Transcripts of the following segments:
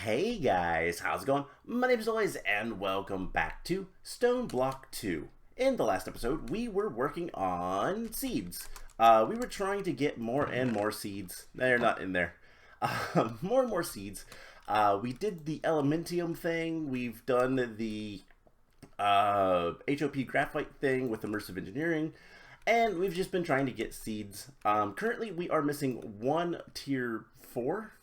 Hey guys, how's it going? My name is Always, and welcome back to Stoneblock 2. In the last episode, we were working on seeds. We were trying to get more and more seeds. They're not in there. More and more seeds. We did the Elementium thing. We've done the HOP graphite thing with immersive engineering. And we've just been trying to get seeds. Currently, we are missing one tier 4.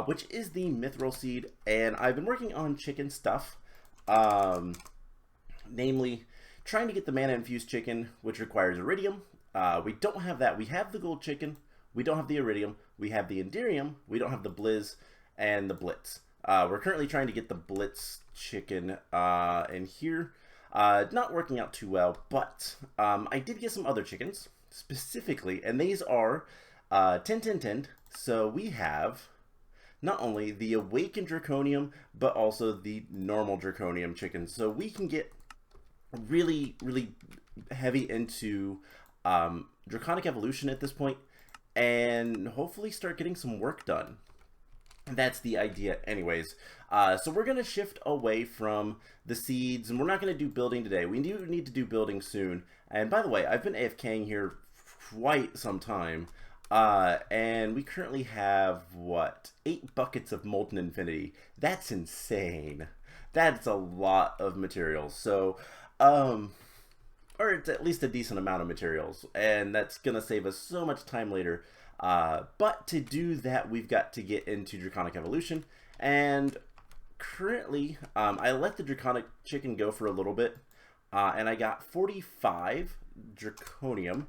Which is the mithril seed, and I've been working on chicken stuff, namely trying to get the mana infused chicken, which requires iridium. We don't have that. We have the gold chicken, we don't have the iridium, we have the enderium, we don't have the blizz and the blitz. We're currently trying to get the blitz chicken in here. Not working out too well, but I did get some other chickens specifically, and these are 10-10-10. So we have not only the awakened draconium, but also the normal draconium chicken. So we can get really heavy into Draconic Evolution at this point, and hopefully start getting some work done. That's the idea anyways. So we're going to shift away from the seeds, and we're not going to do building today. We do need to do building soon. And by the way, I've been AFKing here quite some time. And we currently have, what, 8 buckets of Molten Infinity. That's insane. That's a lot of materials. So, or it's at least a decent amount of materials. And that's going to save us so much time later. But to do that, we've got to get into Draconic Evolution. And currently, I let the Draconic Chicken go for a little bit. And I got 45 Draconium,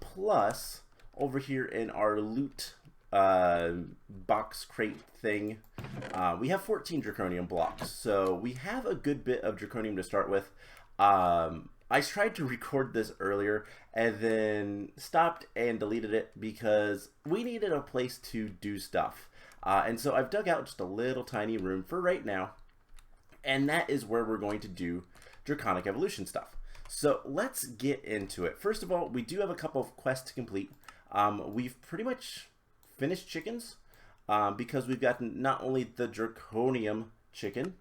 plus over here in our loot box crate thing, we have 14 draconium blocks, so we have a good bit of draconium to start with. I tried to record this earlier and then stopped and deleted it because we needed a place to do stuff, and so I've dug out just a little tiny room for right now, and that is where we're going to do Draconic Evolution stuff. So let's get into it. First of all, we do have a couple of quests to complete. We've pretty much finished chickens, because we've got not only the draconium chicken,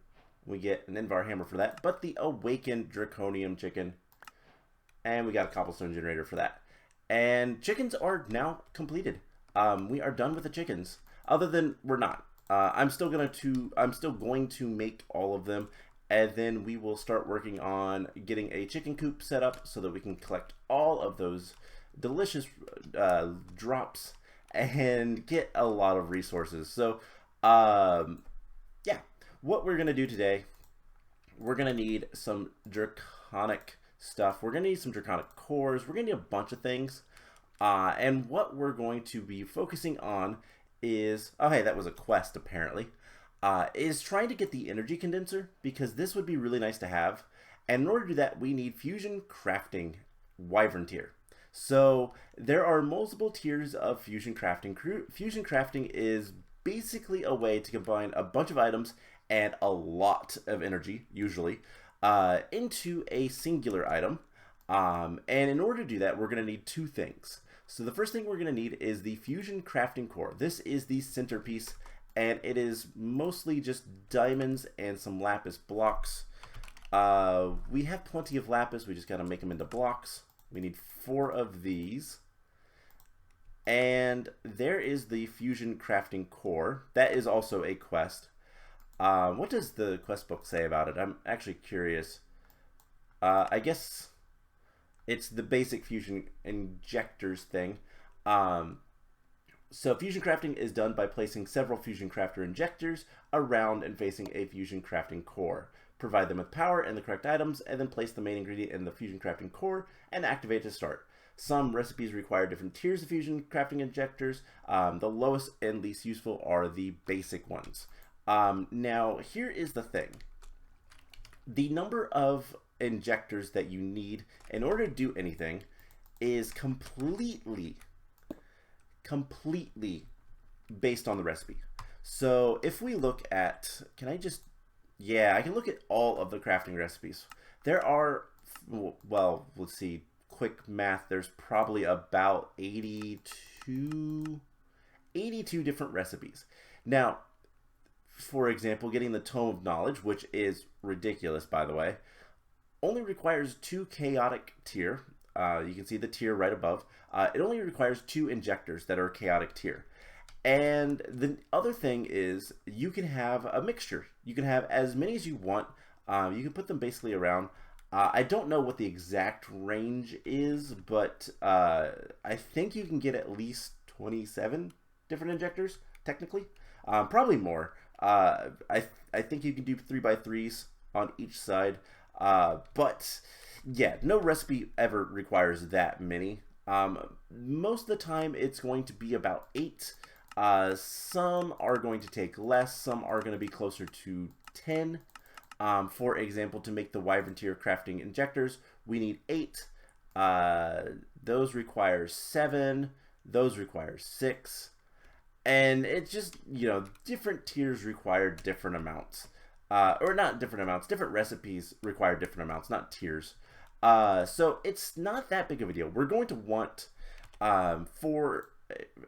we get an Invar hammer for that, but the awakened draconium chicken, and we got a cobblestone generator for that. And chickens are now completed. We are done with the chickens, other than we're not. I'm still going to make all of them, and then we will start working on getting a chicken coop set up so that we can collect all of those delicious drops and get a lot of resources. So yeah, what we're gonna do today, we're gonna need some draconic stuff, we're gonna need some draconic cores, we're gonna need a bunch of things, and what we're going to be focusing on is, oh hey, that was a quest apparently, is trying to get the energy condenser, because this would be really nice to have. And in order to do that, we need fusion crafting wyvern tier. So there are multiple tiers of fusion crafting. Fusion crafting is basically a way to combine a bunch of items and a lot of energy, usually, into a singular item. And in order to do that, we're going to need 2 things. So the first thing we're going to need is the fusion crafting core. This is the centerpiece, and it is mostly just diamonds and some lapis blocks. We have plenty of lapis, we just got to make them into blocks. We need 4 of these. And there is the fusion crafting core. That is also a quest. What does the quest book say about it? I'm actually curious. I guess it's the basic fusion injectors thing. So fusion crafting is done by placing several fusion crafter injectors around and facing a fusion crafting core. Provide them with power and the correct items, and then place the main ingredient in the fusion crafting core and activate to start. Some recipes require different tiers of fusion crafting injectors. The lowest and least useful are the basic ones. Now, here is the thing. The number of injectors that you need in order to do anything is completely based on the recipe. So if we look at, I can look at all of the crafting recipes. There are, well, let's see, quick math, there's probably about 82 different recipes. Now, for example, getting the Tome of Knowledge, which is ridiculous, by the way, only requires 2 chaotic tier. You can see the tier right above. It only requires 2 injectors that are chaotic tier. And the other thing is you can have a mixture. You can have as many as you want. You can put them basically around. I don't know what the exact range is, but I think you can get at least 27 different injectors, technically. Probably more. I think you can do 3x3s on each side. But yeah, no recipe ever requires that many. Most of the time it's going to be about 8. Some are going to take less, some are going to be closer to 10. For example, to make the Wyvern tier crafting injectors, we need 8. Those require 7. Those require 6. And it's just, you know, different tiers require different amounts. Or not different amounts, different recipes require different amounts, not tiers. So it's not that big of a deal. We're going to want, for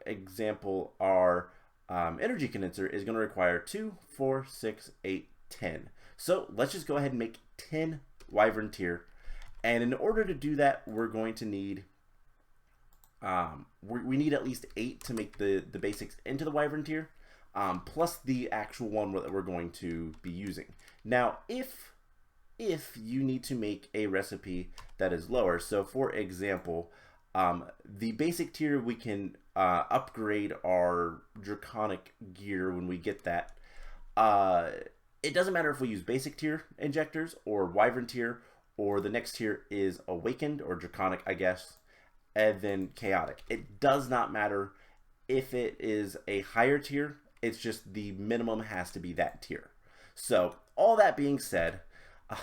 example, our energy condenser is going to require 2, 4, 6, 8, 10. So let's just go ahead and make 10 Wyvern tier. And in order to do that, we're going to need, we need at least 8 to make the basics into the Wyvern tier, plus the actual one that we're going to be using. Now, if you need to make a recipe that is lower, so for example, the basic tier, we can upgrade our Draconic gear when we get that. It doesn't matter if we use basic tier injectors or Wyvern tier, or the next tier is Awakened or Draconic, I guess, and then Chaotic. It does not matter if it is a higher tier. It's just the minimum has to be that tier. So all that being said,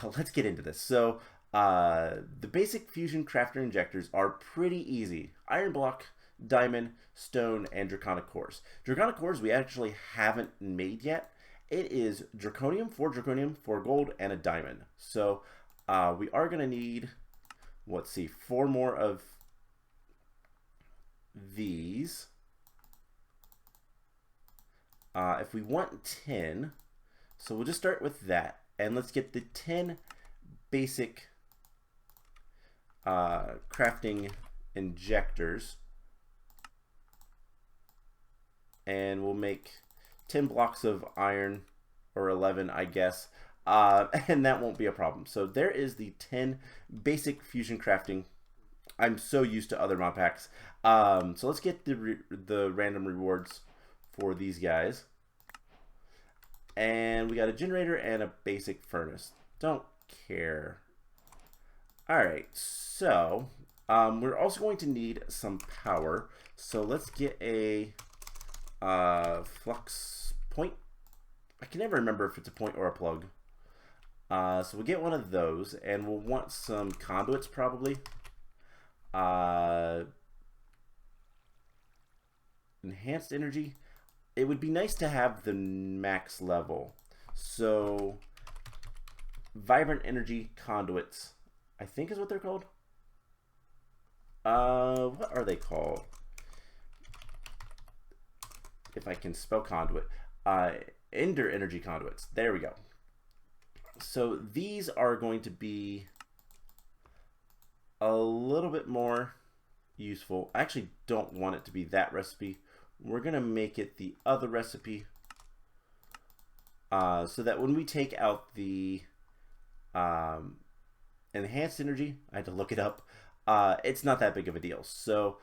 let's get into this. So the basic fusion crafter injectors are pretty easy. Iron block, diamond, stone, and draconic cores. Draconic cores we actually haven't made yet. It is draconium, 4 gold, and a diamond. So we are going to need, let's see, 4 more of these. If we want 10, so we'll just start with that. And let's get the 10 basic crafting injectors. And we'll make 10 blocks of iron, or 11, I guess. And that won't be a problem. So there is the 10 basic fusion crafting. I'm so used to other mod packs. So let's get the random rewards for these guys. And we got a generator and a basic furnace. Don't care. Alright, so we're also going to need some power. So let's get a flux point. I can never remember if it's a point or a plug. So we'll get one of those, and we'll want some conduits probably. Enhanced energy. It would be nice to have the max level. So vibrant energy conduits, I think is what they're called. What are they called? If I can spell conduit. Ender energy conduits. There we go. So these are going to be a little bit more useful. I actually don't want it to be that recipe. We're going to make it the other recipe so that when we take out the enhanced energy, I had to look it up, it's not that big of a deal. So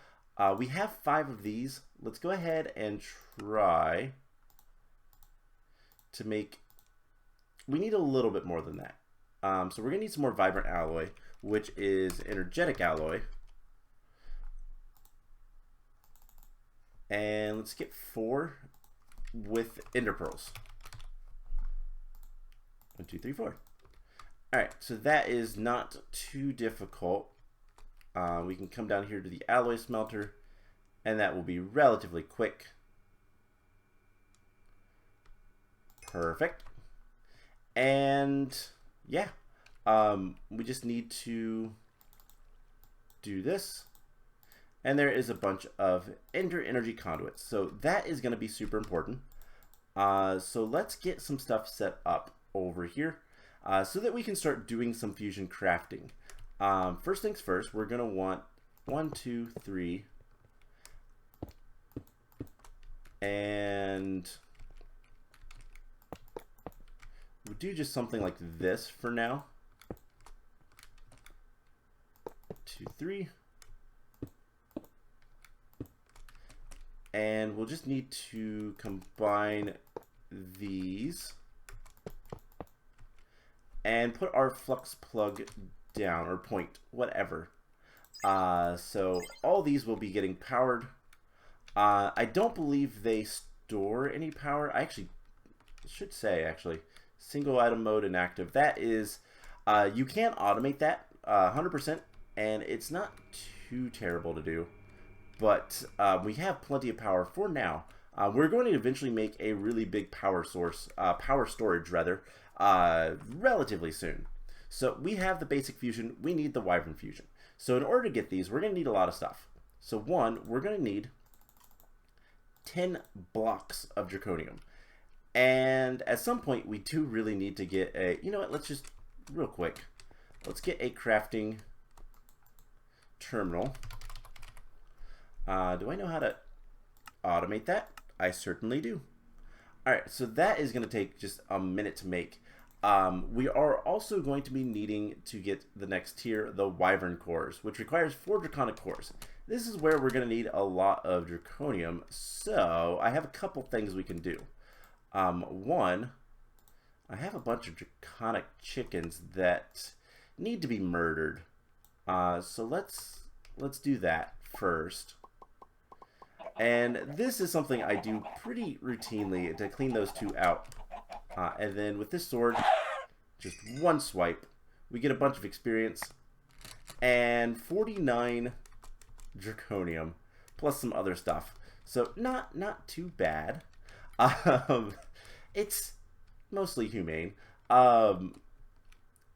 we have 5 of these. Let's go ahead and try to make, we need a little bit more than that. So we're going to need some more vibrant alloy, which is energetic alloy. And let's get 4 with ender pearls. 1, 2, 3, 4. Alright, so that is not too difficult. We can come down here to the alloy smelter, and that will be relatively quick. Perfect. And yeah, we just need to do this. And there is a bunch of ender energy conduits. So that is going to be super important. So let's get some stuff set up over here so that we can start doing some fusion crafting. First things first, we're going to want 1, 2, 3, and we'll do just something like this for now. 2, 3. And we'll just need to combine these and put our flux plug down, or point, whatever. So all these will be getting powered. I don't believe they store any power. I actually should say, single item mode inactive. That is, you can automate that 100%, and it's not too terrible to do. But we have plenty of power for now. We're going to eventually make a really big power source, power storage rather, relatively soon. So we have the basic fusion, we need the wyvern fusion. So in order to get these, we're going to need a lot of stuff. So one, we're going to need 10 blocks of draconium. And at some point, we do really need to get a, you know what, let's just, real quick, let's get a crafting terminal. Do I know how to automate that? I certainly do. Alright, so that is going to take just a minute to make. We are also going to be needing to get the next tier, the wyvern cores, which requires 4 draconic cores. This is where we're going to need a lot of draconium, so I have a couple things we can do. One, I have a bunch of draconic chickens that need to be murdered. So let's do that first. And this is something I do pretty routinely to clean those two out. And then with this sword, just one swipe, we get a bunch of experience and 49 draconium plus some other stuff. So not too bad. It's mostly humane.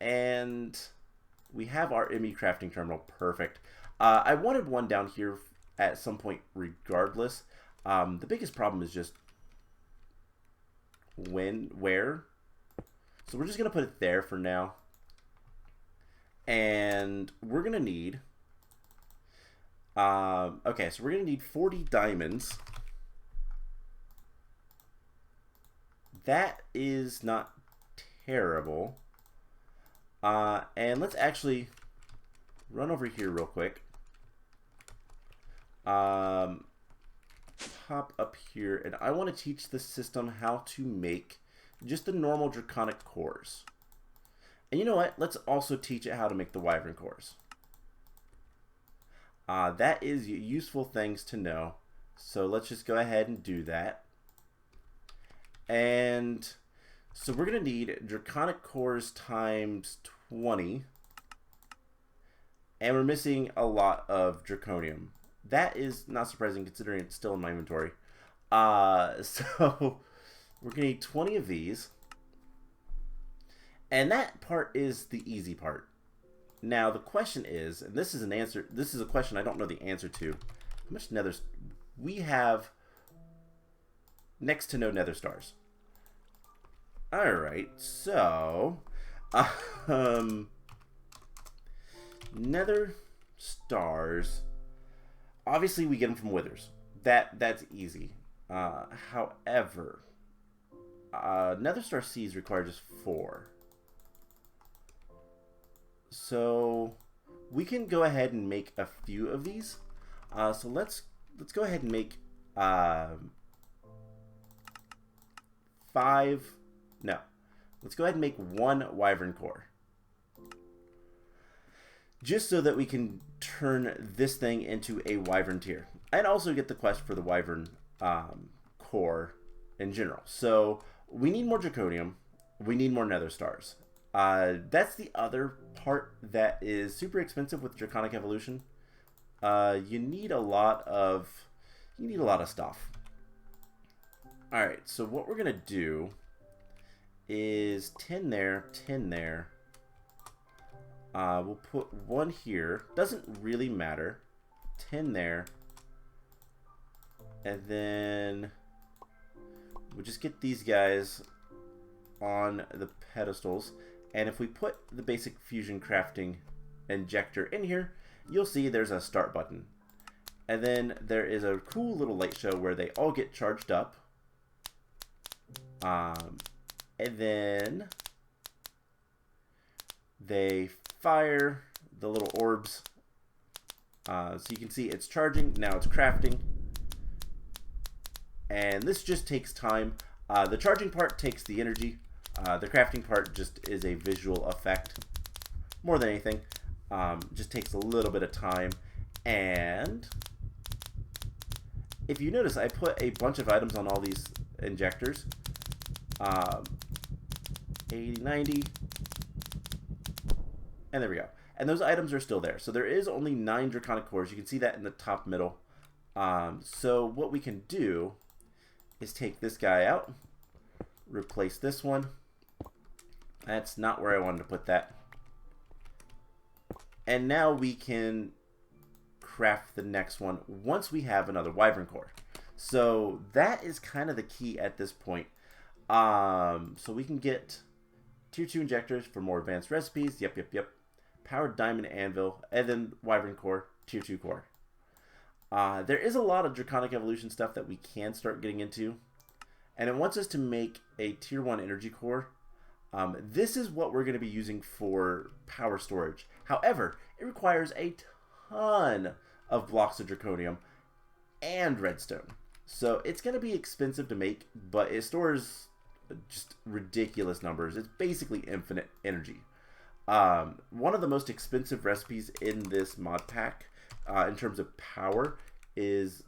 And we have our ME crafting terminal. Perfect. I wanted one down here at some point regardless. The biggest problem is just where. So we're just going to put it there for now. And we're going to need, okay, so we're going to need 40 diamonds. That is not terrible. And let's actually run over here real quick. Hop up here, and I want to teach the system how to make just the normal draconic cores. And you know what? Let's also teach it how to make the wyvern cores. That is useful things to know. So let's just go ahead and do that. And so we're going to need draconic cores times 20. And we're missing a lot of draconium. That is not surprising considering it's still in my inventory. So we're going to need 20 of these. And that part is the easy part. Now the question is, and this is an answer, this is a question I don't know the answer to. How much nether? We have next to no nether stars. Alright, so nether stars, obviously we get them from withers. That's easy. However, nether star seeds require just 4. So we can go ahead and make a few of these. So let's go ahead and make 5. No, let's go ahead and make 1 wyvern core, just so that we can turn this thing into a wyvern tier, and also get the quest for the wyvern core in general. So we need more draconium, we need more nether stars. That's the other part that is super expensive with Draconic Evolution. You need a lot of stuff. Alright, so what we're gonna do is 10 there, 10 there. We'll put 1 here. Doesn't really matter. 10 there. And then we just get these guys on the pedestals, and if we put the basic fusion crafting injector in here, you'll see there's a start button. And then there is a cool little light show where they all get charged up. And then they fire the little orbs. So you can see it's charging, now it's crafting. And this just takes time. The charging part takes the energy. The crafting part just is a visual effect more than anything. Just takes a little bit of time. And if you notice, I put a bunch of items on all these injectors. 80, 90, and there we go. And those items are still there. So there is only 9 Draconic cores. You can see that in the top middle. So what we can do is take this guy out, replace this one. That's not where I wanted to put that. And now we can craft the next one once we have another Wyvern core. So that is kind of the key at this point. So we can get tier 2 injectors for more advanced recipes. Yep. Powered diamond anvil, and then Wyvern core, tier 2 core. There is a lot of Draconic Evolution stuff that we can start getting into, and it wants us to make a tier 1 energy core. This is what we're going to be using for power storage. However, it requires a ton of blocks of Draconium and redstone. So it's going to be expensive to make, but it stores just ridiculous numbers. It's basically infinite energy. One of the most expensive recipes in this mod pack, in terms of power, is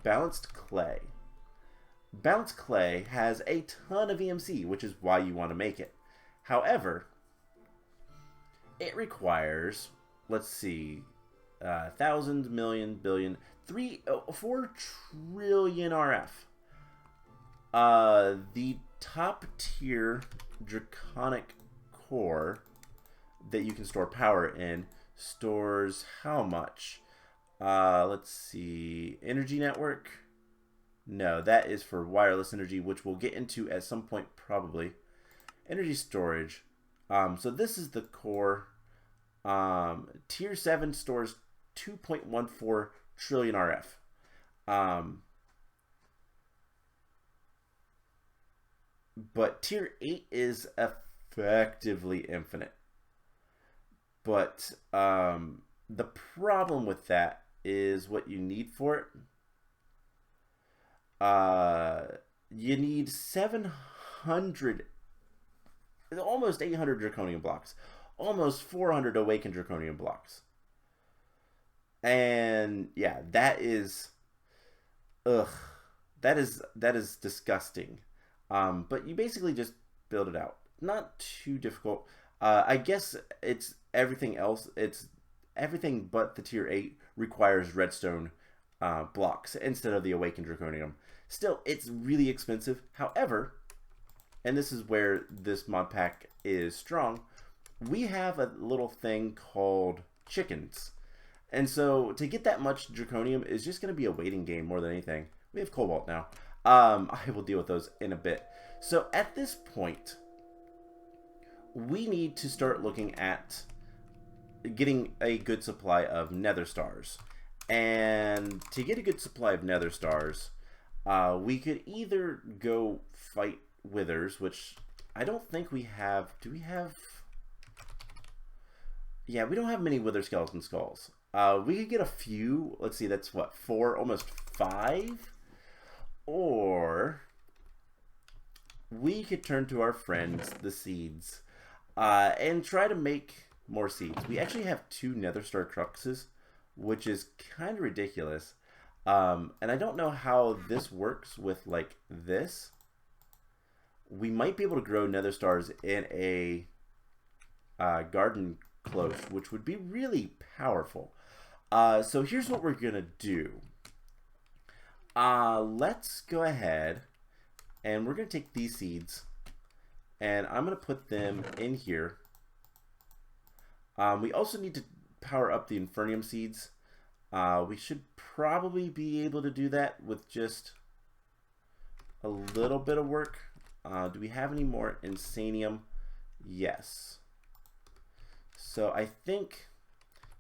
balanced clay. Balanced clay has a ton of EMC, which is why you want to make it. However, it requires, let's see, 1,000, million, billion, 4 trillion RF. The top tier Draconic core that you can store power in stores how much? Let's see, energy network. No, that is for wireless energy, which we'll get into at some point probably. Energy storage. So this is the core. Tier 7 stores 2.14 trillion RF. But tier 8 is effectively infinite. But the problem with that is what you need for it. You need 700, almost 800 Draconium blocks, almost 400 Awakened Draconium blocks. And yeah, that is, that is disgusting. But you basically just build it out. Not too difficult. I guess it's everything else. It's everything but the tier 8 requires redstone blocks instead of the Awakened Draconium. Still, it's really expensive. However, and this is where this mod pack is strong, we have a little thing called chickens. And so to get that much Draconium is just going to be a waiting game more than anything. We have Cobalt now. I will deal with those in a bit. So at this point, we need to start looking at getting a good supply of Nether Stars. And to get a good supply of Nether Stars, we could either go fight Withers, which I don't think we have. Do we have? Yeah, we don't have many Wither Skeleton Skulls. We could get a few. Let's see, that's what, 4, almost 5? Or we could turn to our friends, the seeds, and try to make more seeds. We actually have 2 Nether Star Cruxes, which is kind of ridiculous. And I don't know how this works with like this. We might be able to grow Nether Stars in a garden close, which would be really powerful. So here's what we're gonna do. Let's go ahead and we're gonna take these seeds and I'm gonna put them in here. We also need to power up the Infernium seeds. We should probably be able to do that with just a little bit of work. Do we have any more insanium? Yes. So I think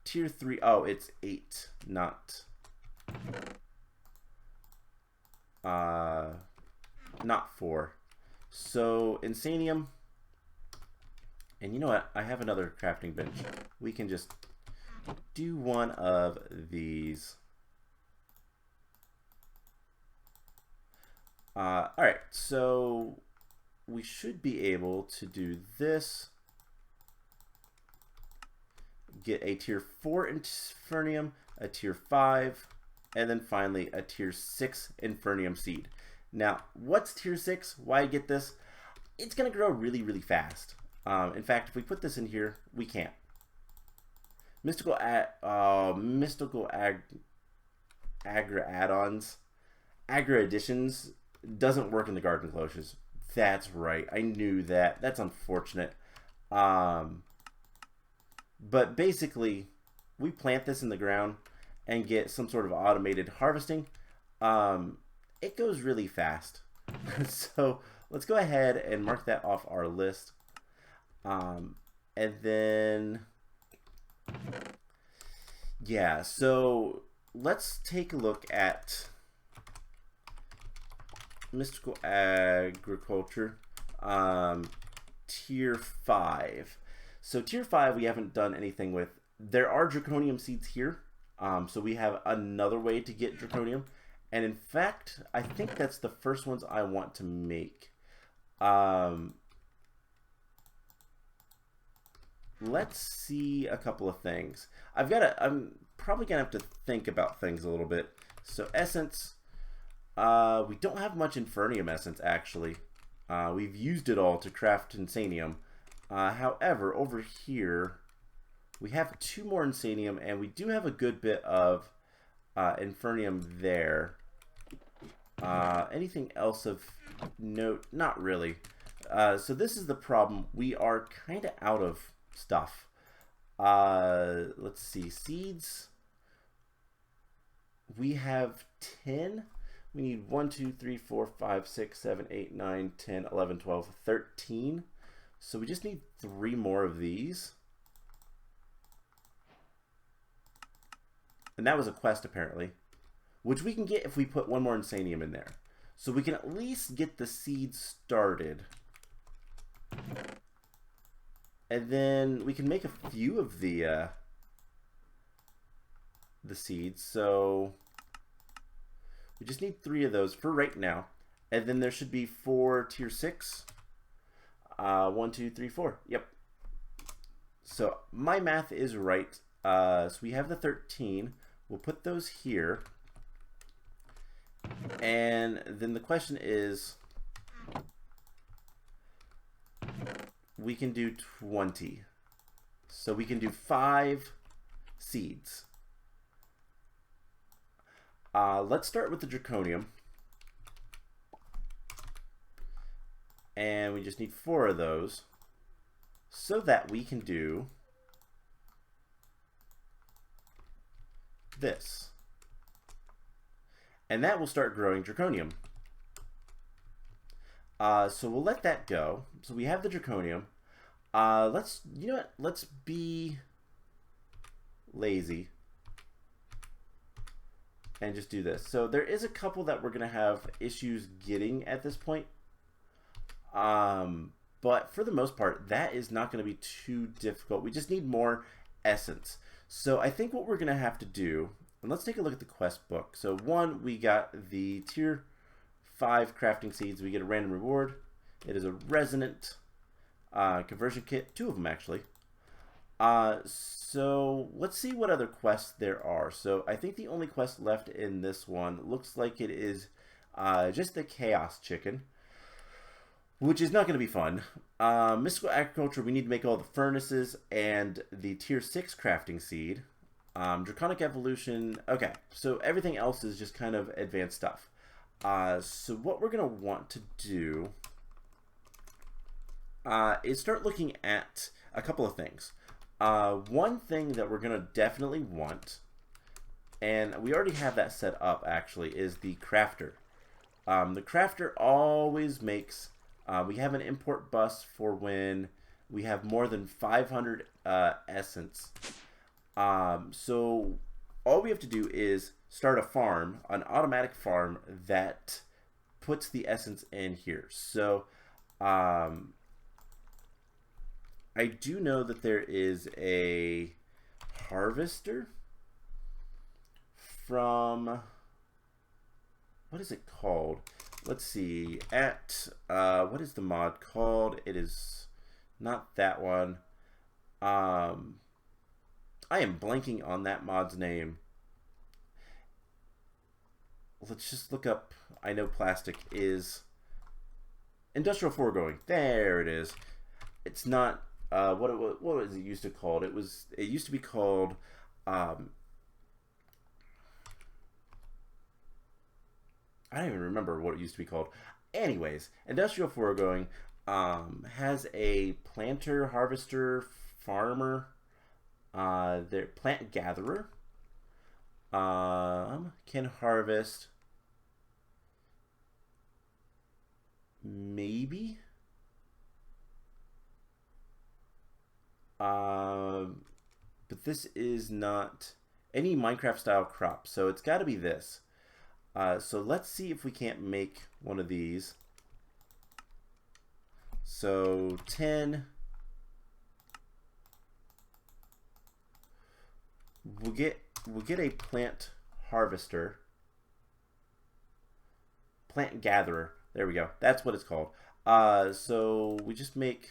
tier 3, oh, it's 8, not 4. So insanium, and you know what? I have another crafting bench. We can just do one of these. Alright, so we should be able to do this. Get a tier 4 Infernium, a tier 5, and then finally a tier 6 Infernium seed. Now, what's tier 6? Why get this? It's going to grow really, really fast. In fact, if we put this in here, we can't. Mystical Agra add-ons, Agra additions doesn't work in the garden cloches. That's right. I knew that. That's unfortunate. But basically, we plant this in the ground and get some sort of automated harvesting. It goes really fast. So let's go ahead and mark that off our list. And then, yeah, so let's take a look at Mystical Agriculture, tier 5. So tier 5 we haven't done anything with. There are Draconium seeds here, so we have another way to get Draconium. And in fact, I think that's the first ones I want to make. Let's see a couple of things. I'm probably gonna have to think about things a little bit. So essence, we don't have much Infernium essence actually. We've used it all to craft Insanium. However, over here we have 2 more Insanium, and we do have a good bit of Infernium there. Anything else of note? Not really. So this is the problem. We are kind of out of stuff. Let's see. Seeds. We have 10. We need 1, 2, 3, 4, 5, 6, 7, 8, 9, 10, 11, 12, 13. So we just need 3 more of these. And that was a quest apparently, which we can get if we put 1 more Insanium in there. So we can at least get the seeds started. And then we can make a few of the seeds. So we just need 3 of those for right now. And then there should be 4 tier 6. 1, 2, 3, 4. Yep. So my math is right. So we have the 13. We'll put those here. And then the question is, we can do 20. So we can do 5 seeds. Let's start with the Draconium. And we just need 4 of those so that we can do this. And that will start growing Draconium. So we'll let that go. So we have the Draconium. You know what? Let's be lazy and just do this. So there is a couple that we're going to have issues getting at this point. But for the most part, that is not going to be too difficult. We just need more essence. So I think what we're going to have to do, and let's take a look at the quest book. So 1, we got the tier 5 crafting seeds. We get a random reward. It is a resonant conversion kit, 2 of them actually. So let's see what other quests there are. So I think the only quest left in this one looks like it is just the Chaos Chicken, which is not going to be fun. Mystical Agriculture, we need to make all the furnaces and the tier 6 crafting seed. Draconic Evolution, okay, so everything else is just kind of advanced stuff. So what we're going to want to do is start looking at a couple of things. One thing that we're going to definitely want, and we already have that set up actually, is the crafter. The crafter always makes, we have an import bus for when we have more than 500 essence. So all we have to do is start a farm, an automatic farm that puts the essence in here. So I do know that there is a harvester from, what is it called? Let's see, at, what is the mod called? It is not that one. I am blanking on that mod's name. Let's just look up, I know plastic is industrial foregoing. There it is. It's not, what was it used to called? It used to be called, I don't even remember what it used to be called. Anyways, industrial foregoing has a planter, harvester, farmer, their plant gatherer can harvest maybe but this is not any Minecraft style crop, so it's got to be this. So let's see if we can't make one of these. So 10. We'll get a plant harvester. Plant gatherer. There we go. That's what it's called. So we just make,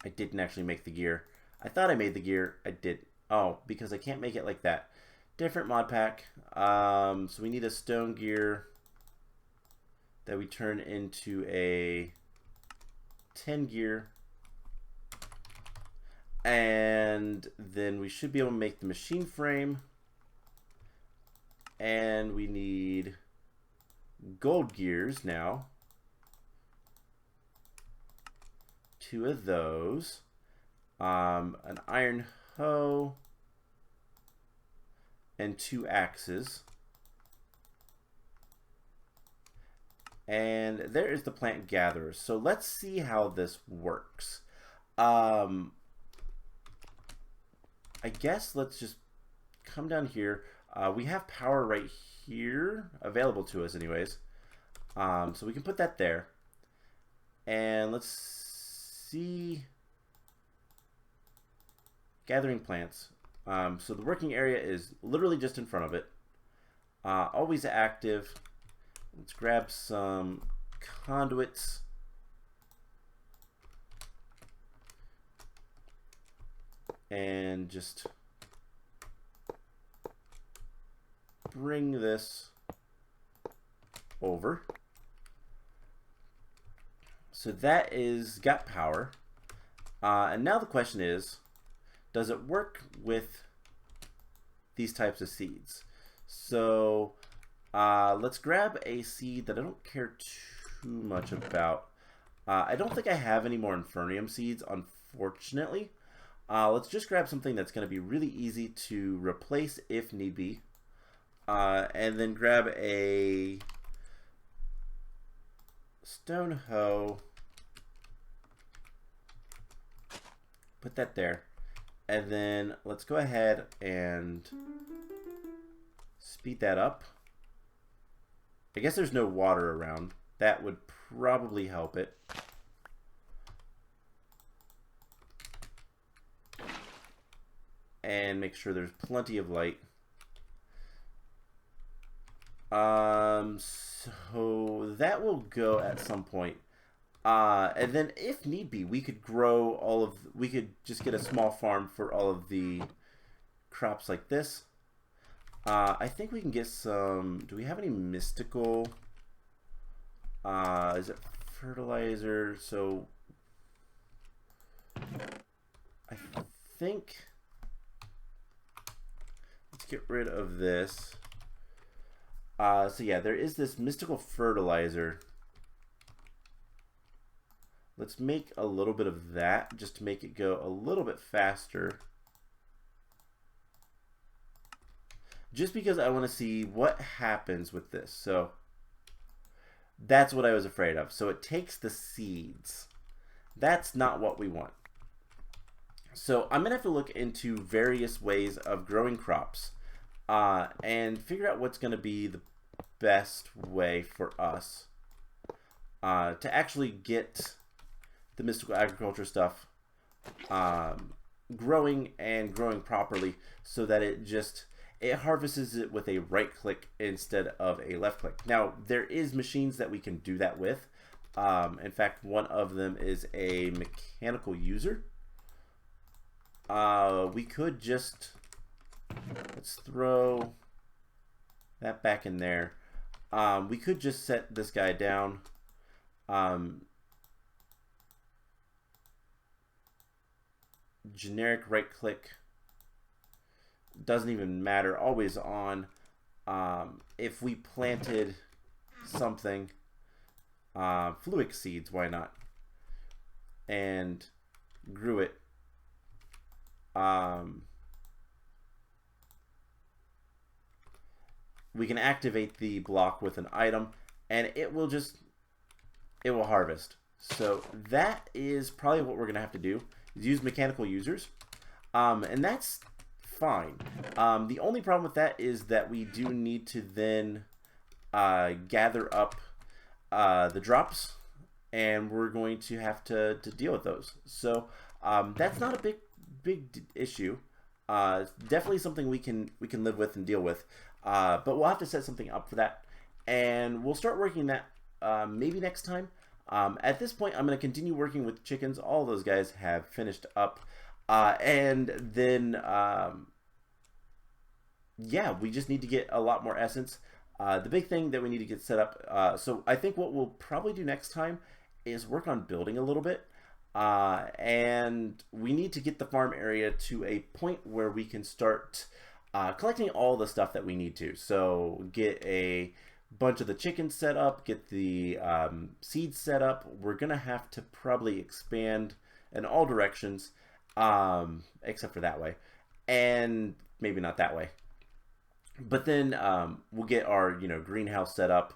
I didn't actually make the gear. I thought I made the gear. I did. Oh, because I can't make it like that. Different mod pack. So we need a stone gear that we turn into a 10 gear. And then we should be able to make the machine frame. And we need gold gears now. 2 of those. An iron hoe. And 2 axes. And there is the plant gatherer. So let's see how this works. I guess let's just come down here. We have power right here available to us anyways. So we can put that there. And let's see. Gathering plants. So the working area is literally just in front of it. Always active. Let's grab some conduits. And just bring this over. So that is got power. And now the question is, does it work with these types of seeds? So let's grab a seed that I don't care too much about. I don't think I have any more Infernium seeds, unfortunately. Let's just grab something that's going to be really easy to replace if need be. And then grab a stone hoe. Put that there. And then let's go ahead and speed that up. I guess there's no water around. That would probably help it. And make sure there's plenty of light. So that will go at some point. And then if need be, we could grow we could just get a small farm for all of the crops like this. I think we can get some, do we have any mystical, is it fertilizer? So I think, let's get rid of this. So yeah, there is this mystical fertilizer. Let's make a little bit of that just to make it go a little bit faster. just because I want to see what happens with this. So that's what I was afraid of. So it takes the seeds. That's not what we want. So I'm going to have to look into various ways of growing crops and figure out what's going to be the best way for us to actually get the mystical agriculture stuff growing and growing properly, so that it harvests it with a right click instead of a left click. Now there is machines that we can do that with. In fact, one of them is a mechanical user. We could just, let's throw that back in there. We could just set this guy down. Generic right click, doesn't even matter, always on. If we planted something, fluic seeds, why not, and grew it, we can activate the block with an item and it will harvest. So that is probably what we're gonna have to do, is use mechanical users, and that's fine. The only problem with that is that we do need to then gather up the drops, and we're going to have to deal with those. So that's not a big issue. It's definitely something we can live with and deal with, but we'll have to set something up for that, and we'll start working that maybe next time. At this point, I'm going to continue working with chickens. All those guys have finished up, and then yeah, we just need to get a lot more essence. The big thing that we need to get set up, so I think what we'll probably do next time is work on building a little bit, and we need to get the farm area to a point where we can start collecting all the stuff that we need to. So get a bunch of the chickens set up, get the seeds set up. We're gonna have to probably expand in all directions, except for that way, and maybe not that way. But then we'll get our greenhouse set up,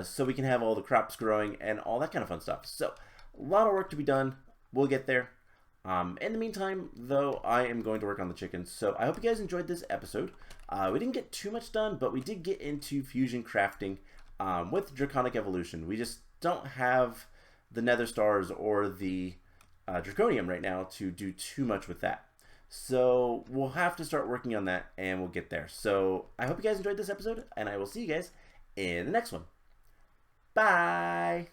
so we can have all the crops growing and all that kind of fun stuff. So a lot of work to be done. We'll get there. In the meantime, though, I am going to work on the chickens. So I hope you guys enjoyed this episode. We didn't get too much done, but we did get into fusion crafting with Draconic Evolution. We just don't have the Nether Stars or the Draconium right now to do too much with that. So we'll have to start working on that, and we'll get there. So I hope you guys enjoyed this episode, and I will see you guys in the next one. Bye!